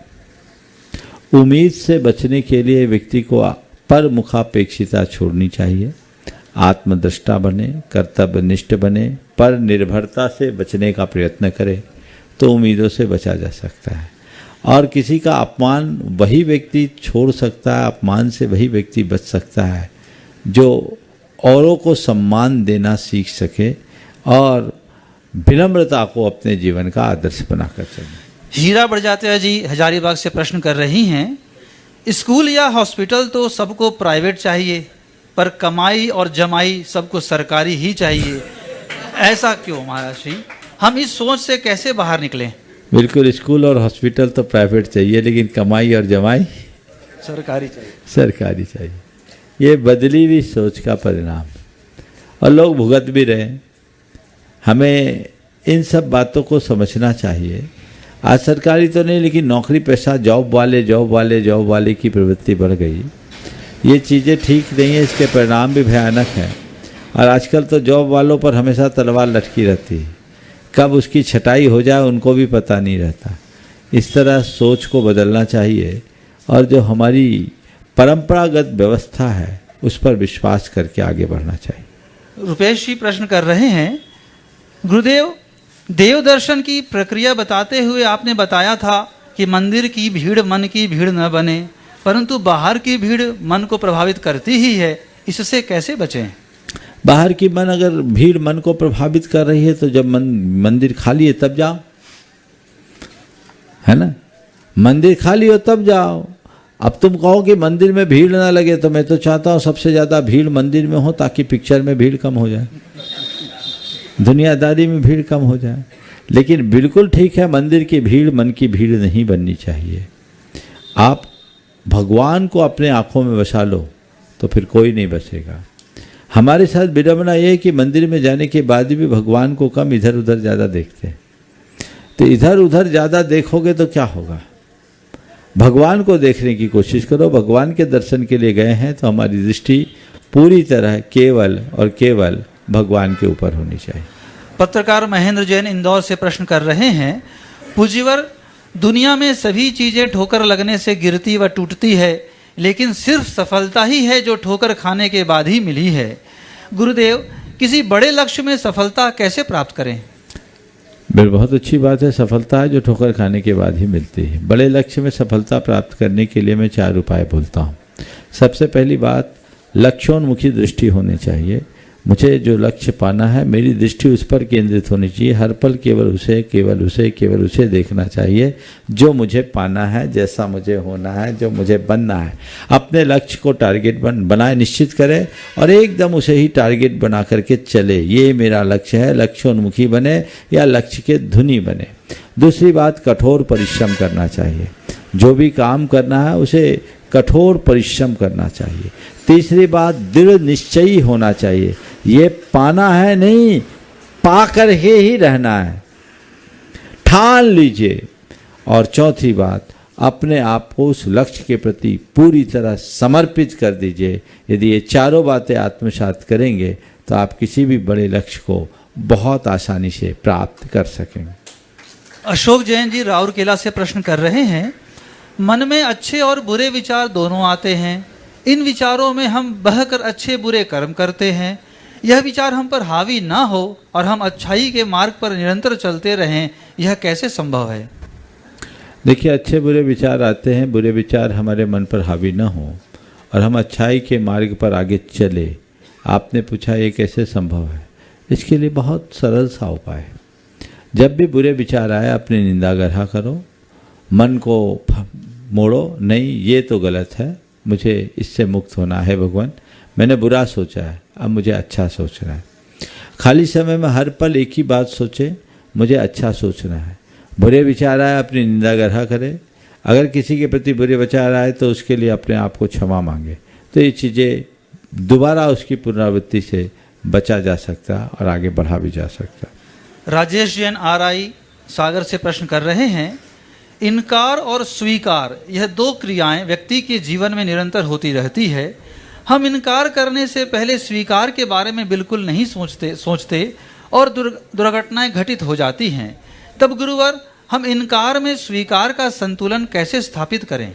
उम्मीद से बचने के लिए व्यक्ति को पर मुखापेक्षिता छोड़नी चाहिए। आत्मदृष्टा बने, कर्तव्यनिष्ठ बने, पर निर्भरता से बचने का प्रयत्न करे तो उम्मीदों से बचा जा सकता है। और किसी का अपमान वही व्यक्ति छोड़ सकता है, अपमान से वही व्यक्ति बच सकता है जो औरों को सम्मान देना सीख सके और विनम्रता को अपने जीवन का आदर्श बनाकर चले। हीरा बड़जात्या जी हजारीबाग से प्रश्न कर रही हैं, स्कूल या हॉस्पिटल तो सबको प्राइवेट चाहिए, पर कमाई और जमाई सबको सरकारी ही चाहिए, ऐसा क्यों महाराज जी? हम इस सोच से कैसे बाहर निकलें? बिल्कुल, स्कूल और हॉस्पिटल तो प्राइवेट चाहिए, लेकिन कमाई और जमाई सरकारी चाहिए। सरकारी चाहिए। ये बदली हुई सोच का परिणाम, और लोग भुगत भी रहे। हमें इन सब बातों को समझना चाहिए। आज सरकारी तो नहीं, लेकिन नौकरी पेशा, जॉब वाले की प्रवृत्ति बढ़ गई। ये चीज़ें ठीक नहीं है, इसके परिणाम भी भयानक हैं। और आजकल तो जॉब वालों पर हमेशा तलवार लटकी रहती है, कब उसकी छटाई हो जाए उनको भी पता नहीं रहता। इस तरह सोच को बदलना चाहिए, और जो हमारी परंपरागत व्यवस्था है उस पर विश्वास करके आगे बढ़ना चाहिए। रुपेश जी प्रश्न कर रहे हैं, गुरुदेव, देव दर्शन की प्रक्रिया बताते हुए आपने बताया था कि मंदिर की भीड़ मन की भीड़ न बने, परंतु बाहर की भीड़ मन को प्रभावित करती ही है, इससे कैसे बचें? बाहर की मन अगर भीड़ मन को प्रभावित कर रही है तो जब मंदिर खाली है तब जाओ, है ना? मंदिर खाली हो तब जाओ। अब तुम कहो कि मंदिर में भीड़ ना लगे, तो मैं तो चाहता हूँ सबसे ज़्यादा भीड़ मंदिर में हो, ताकि पिक्चर में भीड़ कम हो जाए, दुनियादारी में भीड़ कम हो जाए। लेकिन बिल्कुल ठीक है, मंदिर की भीड़ मन की भीड़ नहीं बननी चाहिए। आप भगवान को अपने आँखों में बसा लो तो फिर कोई नहीं बचेगा। हमारे साथ विडंबना यह है कि मंदिर में जाने के बाद भी भगवान को कम, इधर उधर ज़्यादा देखते हैं। तो इधर उधर ज़्यादा देखोगे तो क्या होगा? भगवान को देखने की कोशिश करो। भगवान के दर्शन के लिए गए हैं तो हमारी दृष्टि पूरी तरह केवल और केवल भगवान के ऊपर होनी चाहिए। पत्रकार महेंद्र जैन इंदौर से प्रश्न कर रहे हैं, पूज्यवर, दुनिया में सभी चीज़ें ठोकर लगने से गिरती व टूटती है, लेकिन सिर्फ सफलता ही है जो ठोकर खाने के बाद ही मिली है। गुरुदेव, किसी बड़े लक्ष्य में सफलता कैसे प्राप्त करें? बहुत अच्छी बात है, सफलता है जो ठोकर खाने के बाद ही मिलती है। बड़े लक्ष्य में सफलता प्राप्त करने के लिए मैं 4 उपाय बोलता हूँ। सबसे पहली बात, लक्ष्योन्मुखी दृष्टि होनी चाहिए। मुझे जो लक्ष्य पाना है, मेरी दृष्टि उस पर केंद्रित होनी चाहिए। हर पल केवल उसे देखना चाहिए जो मुझे पाना है, जैसा मुझे होना है, जो मुझे बनना है। अपने लक्ष्य को टारगेट बनाए, निश्चित करें और एकदम उसे ही टारगेट बना करके चले। ये मेरा लक्ष्य है, लक्ष्योन्मुखी बने या लक्ष्य के धुनी बने। दूसरी बात, कठोर परिश्रम करना चाहिए। जो भी काम करना है उसे कठोर परिश्रम करना चाहिए। तीसरी बात, दृढ़ निश्चयी होना चाहिए। ये पाना है नहीं, पाकर ही रहना है, ठान लीजिए। और चौथी बात, अपने आप को उस लक्ष्य के प्रति पूरी तरह समर्पित कर दीजिए। यदि ये चारों बातें आत्मसात करेंगे तो आप किसी भी बड़े लक्ष्य को बहुत आसानी से प्राप्त कर सकेंगे। अशोक जैन जी राउरकेला से प्रश्न कर रहे हैं, मन में अच्छे और बुरे विचार दोनों आते हैं। इन विचारों में हम बहकर अच्छे बुरे कर्म करते हैं। यह विचार हम पर हावी ना हो और हम अच्छाई के मार्ग पर निरंतर चलते रहें, यह कैसे संभव है? देखिए, अच्छे बुरे विचार आते हैं, बुरे विचार हमारे मन पर हावी ना हो और हम अच्छाई के मार्ग पर आगे चले। आपने पूछा ये कैसे संभव है? इसके लिए बहुत सरल सा उपाय है। जब भी बुरे विचार आए, अपनी निंदा गढ़ा करो, मन को मोड़ो, नहीं ये तो गलत है, मुझे इससे मुक्त होना है। भगवान, मैंने बुरा सोचा है, अब मुझे अच्छा सोचना है। खाली समय में हर पल एक ही बात सोचे, मुझे अच्छा सोचना है। बुरे विचार आए, अपनी निंदा गढ़ा करे, अगर किसी के प्रति बुरे विचार आए तो उसके लिए अपने आप को क्षमा मांगे, तो ये चीज़ें दोबारा उसकी पुनरावृत्ति से बचा जा सकता और आगे बढ़ा भी जा सकता। राजेश जैन RI सागर से प्रश्न कर रहे हैं, इनकार और स्वीकार यह दो क्रियाएं व्यक्ति के जीवन में निरंतर होती रहती है। हम इनकार करने से पहले स्वीकार के बारे में बिल्कुल नहीं सोचते और दुर्घटनाएं घटित हो जाती हैं। तब गुरुवर हम इनकार में स्वीकार का संतुलन कैसे स्थापित करें?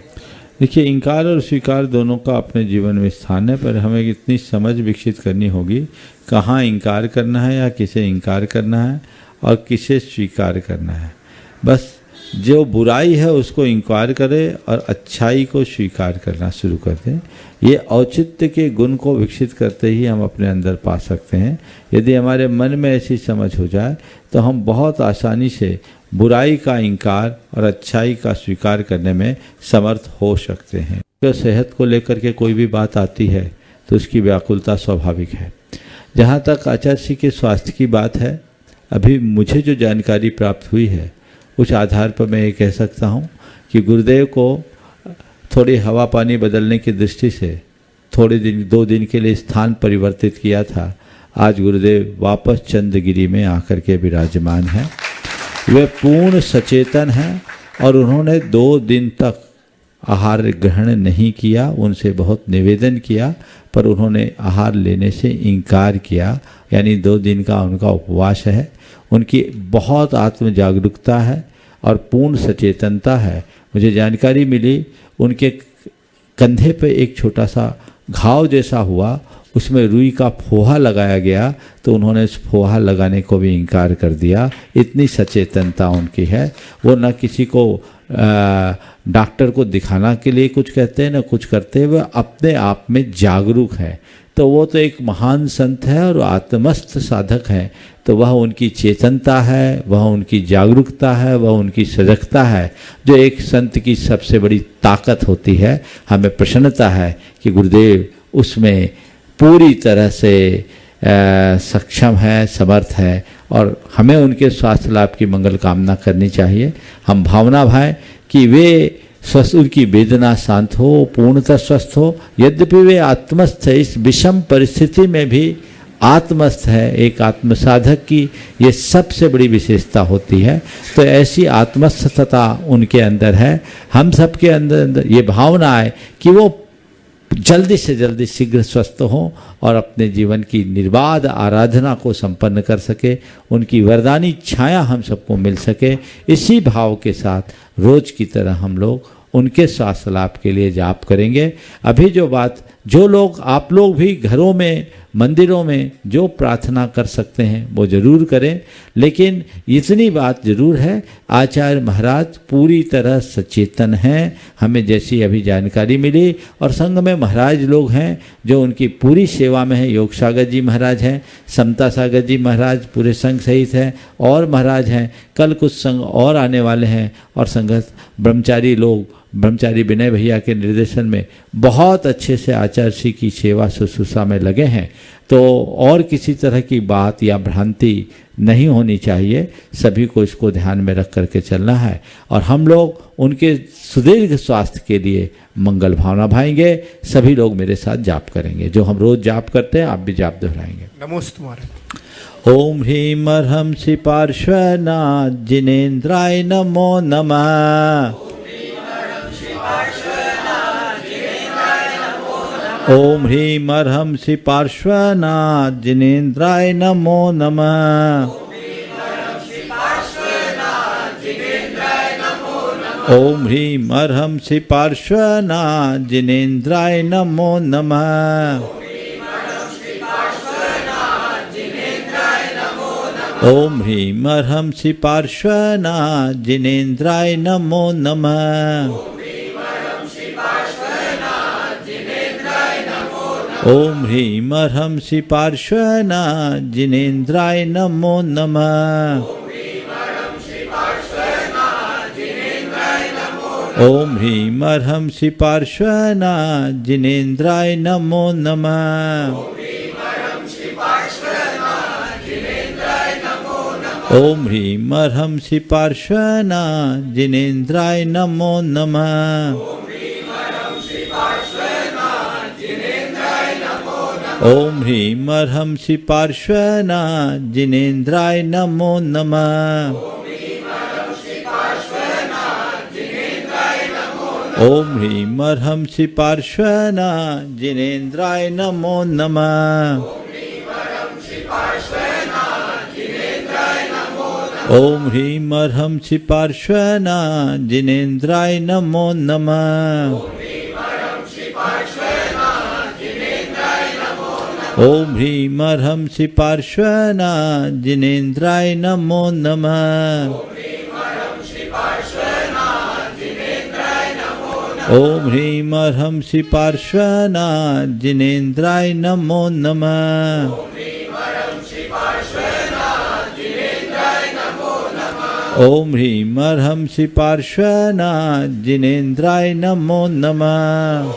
देखिए, इनकार और स्वीकार दोनों का अपने जीवन में स्थान है, पर हमें इतनी समझ विकसित करनी होगी कहाँ इनकार करना है या किसे इनकार करना है और किसे स्वीकार करना है। बस जो बुराई है उसको इनकार करें और अच्छाई को स्वीकार करना शुरू कर दें। ये औचित्य के गुण को विकसित करते ही हम अपने अंदर पा सकते हैं। यदि हमारे मन में ऐसी समझ हो जाए तो हम बहुत आसानी से बुराई का इनकार और अच्छाई का स्वीकार करने में समर्थ हो सकते हैं। जो सेहत को लेकर के कोई भी बात आती है तो उसकी व्याकुलता स्वाभाविक है। जहाँ तक आचार्य जी के स्वास्थ्य की बात है, अभी मुझे जो जानकारी प्राप्त हुई है उस आधार पर मैं ये कह सकता हूँ कि गुरुदेव को थोड़ी हवा पानी बदलने की दृष्टि से थोड़े दिन 2 दिन के लिए स्थान परिवर्तित किया था। आज गुरुदेव वापस चंद्रगिरी में आकर के विराजमान हैं। वे पूर्ण सचेतन हैं और उन्होंने 2 दिन तक आहार ग्रहण नहीं किया। उनसे बहुत निवेदन किया पर उन्होंने आहार लेने से इनकार किया, यानी 2 दिन का उनका उपवास है। उनकी बहुत आत्म जागरूकता है और पूर्ण सचेतनता है। मुझे जानकारी मिली उनके कंधे पे एक छोटा सा घाव जैसा हुआ, उसमें रुई का फोहा लगाया गया तो उन्होंने उस फोहा लगाने को भी इनकार कर दिया। इतनी सचेतनता उनकी है। वो न किसी को डॉक्टर को दिखाना के लिए कुछ कहते हैं न कुछ करते हैं, वह अपने आप में जागरूक है। तो वो तो एक महान संत है और आत्मस्थ साधक है। तो वह उनकी चेतनता है, वह उनकी जागरूकता है, वह उनकी सजगता है जो एक संत की सबसे बड़ी ताकत होती है। हमें प्रसन्नता है कि गुरुदेव उसमें पूरी तरह से सक्षम है, समर्थ है और हमें उनके स्वास्थ्य लाभ की मंगल कामना करनी चाहिए। हम भावना भाएं कि वे स्वस्थ, उनकी वेदना शांत हो, पूर्णतः स्वस्थ हो। यद्यपि वे आत्मस्थ है, इस विषम परिस्थिति में भी आत्मस्थ है। एक आत्मसाधक की ये सबसे बड़ी विशेषता होती है। तो ऐसी आत्मस्थता उनके अंदर है। हम सबके अंदर ये भावना है कि वो जल्दी से जल्दी शीघ्र स्वस्थ हों और अपने जीवन की निर्बाध आराधना को संपन्न कर सके, उनकी वरदानी छाया हम सबको मिल सके। इसी भाव के साथ रोज की तरह हम लोग उनके स्वास्थ्य लाभ के लिए जाप करेंगे। अभी जो बात, जो लोग, आप लोग भी घरों में, मंदिरों में जो प्रार्थना कर सकते हैं वो जरूर करें। लेकिन इतनी बात जरूर है, आचार्य महाराज पूरी तरह सचेतन हैं। हमें जैसी अभी जानकारी मिली और संघ में महाराज लोग हैं जो उनकी पूरी सेवा में है। योग सागर जी महाराज हैं, समता सागर जी महाराज पूरे संघ सहित हैं और महाराज हैं। कल कुछ संघ और आने वाले हैं और संघ ब्रह्मचारी लोग, ब्रह्मचारी विनय भैया के निर्देशन में बहुत अच्छे से आचार्य श्री की सेवा शुश्रूषा में लगे हैं। तो और किसी तरह की बात या भ्रांति नहीं होनी चाहिए। सभी को इसको ध्यान में रख करके चलना है और हम लोग उनके सुदीर्घ स्वास्थ्य के लिए मंगल भावना भाएंगे। सभी लोग मेरे साथ जाप करेंगे, जो हम रोज जाप करते हैं आप भी जाप दोहराएंगे। नमोस्तु महाराज। ओम ह्रीं अर्हंसि पार्श्वनाथ जिनेन्द्राय नमो नमः। ओम ह्रीं अर्हंसि पार्श्वनाथ जिनेन्द्राय नमो नमः। ओम ह्रीं अर्हंसि पार्श्वनाथ जिनेन्द्राय नमो नमः। ओम ह्रीं अर्हंसि पार्श्वनाथ जिनेन्द्राय नमो नमः। ओम ह्रीं अर्हंसि पार्श्वनाथ जिनेन्द्राय नमो नमः। ओम ह्रीं अर्हंसि पार्श्वनाथ जिनेन्द्राय नमो नमः। ओम ह्रीं अर्हं श्री पार्श्वना जिनेन्द्राय नमो नमः। ओम ह्रीं अर्हं श्री पार्श्वना जिनेन्द्राय नमो नमः। ओम ह्रीं अर्हं श्री पार्श्वना जिनेन्द्राय नमो नमः। ओम ह्रीं अर्हं श्री पार्श्वना जिनेन्द्राय नमो नमः। ओम ह्रीं अर्हं श्री पार्श्वना जिनेन्द्राय नमो नमः। ओम ह्रीं अर्हं श्री पार्श्वना जिनेन्द्राय नमो नमः। ओम ह्रीं अर्हं श्री पार्श्वना जिनेन्द्राय नमो नमः।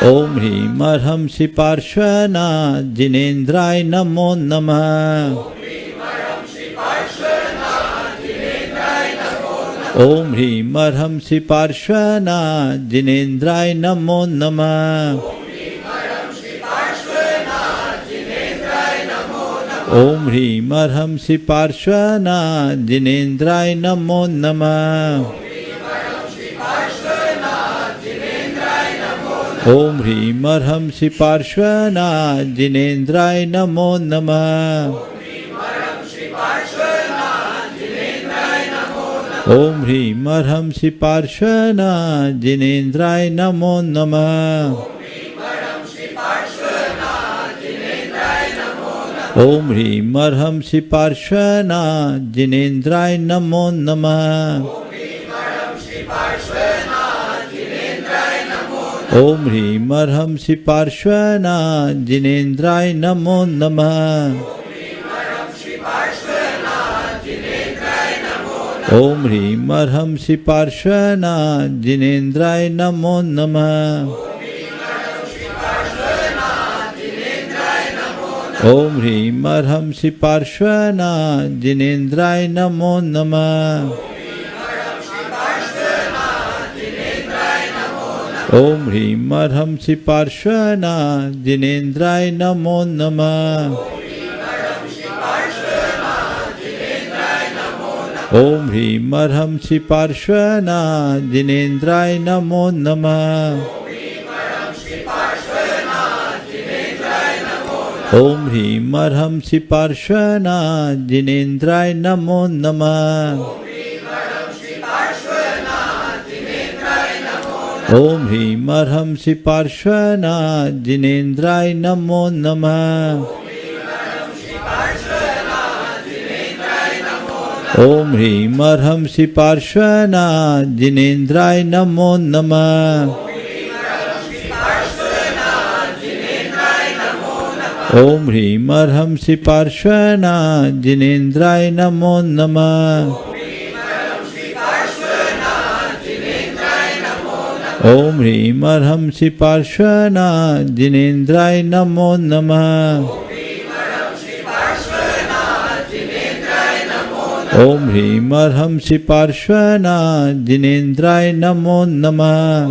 ओम ह्रीं अर्हं श्री पार्श्वना जिनेन्द्राय नमो नमः। ओम ह्रीं अर्हं श्री पार्श्वना जिनेन्द्राय नमो नमः। ओम ह्रीं अर्हं श्री पार्श्वना जिनेन्द्राय नमो नमः। ओम ह्रीं अर्हं श्री पार्श्वना जिनेन्द्राय नमो नमः। ओम ह्रीं अर्हं श्री पार्श्वना जिनेन्द्राय नमो नमः। ओम ह्रीं अर्हं श्री पार्श्वना जिनेन्द्राय नमो नमः। ओम ह्रीं अर्हं श्री पार्श्वना जिनेन्द्राय नमो नमः। ओम ह्रीं अर्हं श्री पार्श्वना जिनेन्द्राय नमो नमः। ओम ह्रीं अर्हं श्री पार्श्वना जिनेन्द्राय नमो नमः। ओम ह्रीं अर्हं श्री पार्श्वना जिनेन्द्राय नमो नमः। ओम ह्रीं अर्हं श्री पार्श्वना जिनेन्द्राय नमो नमः। ओम ह्रीं अर्हं श्री पार्श्वना जिनेन्द्राय नमो नमः। ओम ह्रीं अर्हं श्री पार्श्वना जिनेन्द्राय नमो नमः। ओम ह्रीं अर्हं श्री पार्श्वना जिनेन्द्राय नमो नमः। ओम ह्रीं अर्हं श्री पार्श्वना जिनेन्द्राय नमो नमः। ओम ह्रीं अर्हं श्री पार्श्वना जिनेन्द्राय नमो नमः।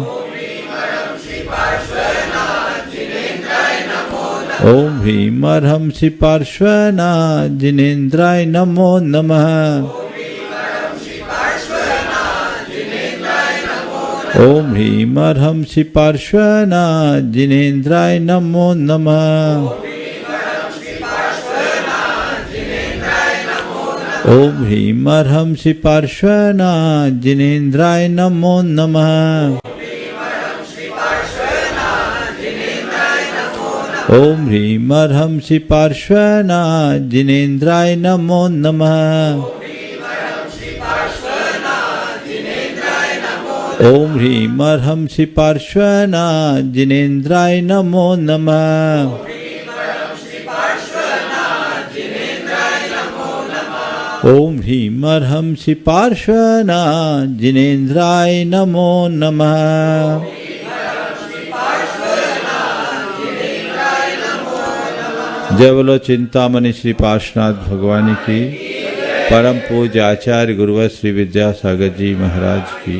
ओम ह्रीं अर्हं श्री पार्श्वना जिनेन्द्राय नमो नमः। ओम ह्रीं अर्हं श्री पार्श्वना जिनेन्द्राय नमो नमः। ओम ह्रीं अर्हं श्री पार्श्वना जिनेन्द्राय नमो नमः। ओम ह्रीं अर्हं श्री पार्श्वना जिनेन्द्राय नमो नमः। ओम ह्रीं अर्हं श्री पार्श्वना जिनेन्द्राय नमो नमः। ओम ह्रीं अर्हं श्री पार्श्वना जिनेन्द्राय नमो नमः। ओम ह्रीं अर्हं श्री पार्श्वना जिनेन्द्राय नमो नमः। जय बोलो चिंतामणि श्री पार्श्वनाथ भगवान की, परम पूज्य आचार्य गुरुवर श्री विद्यासागर जी महाराज की।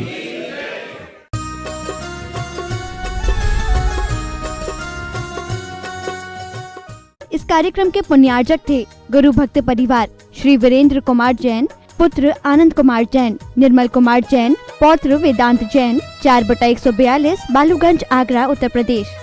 इस कार्यक्रम के पुण्यार्जक थे गुरु भक्त परिवार श्री वीरेंद्र कुमार जैन, पुत्र आनंद कुमार जैन, निर्मल कुमार जैन, पौत्र वेदांत जैन, 4/142 बालूगंज, आगरा, उत्तर प्रदेश।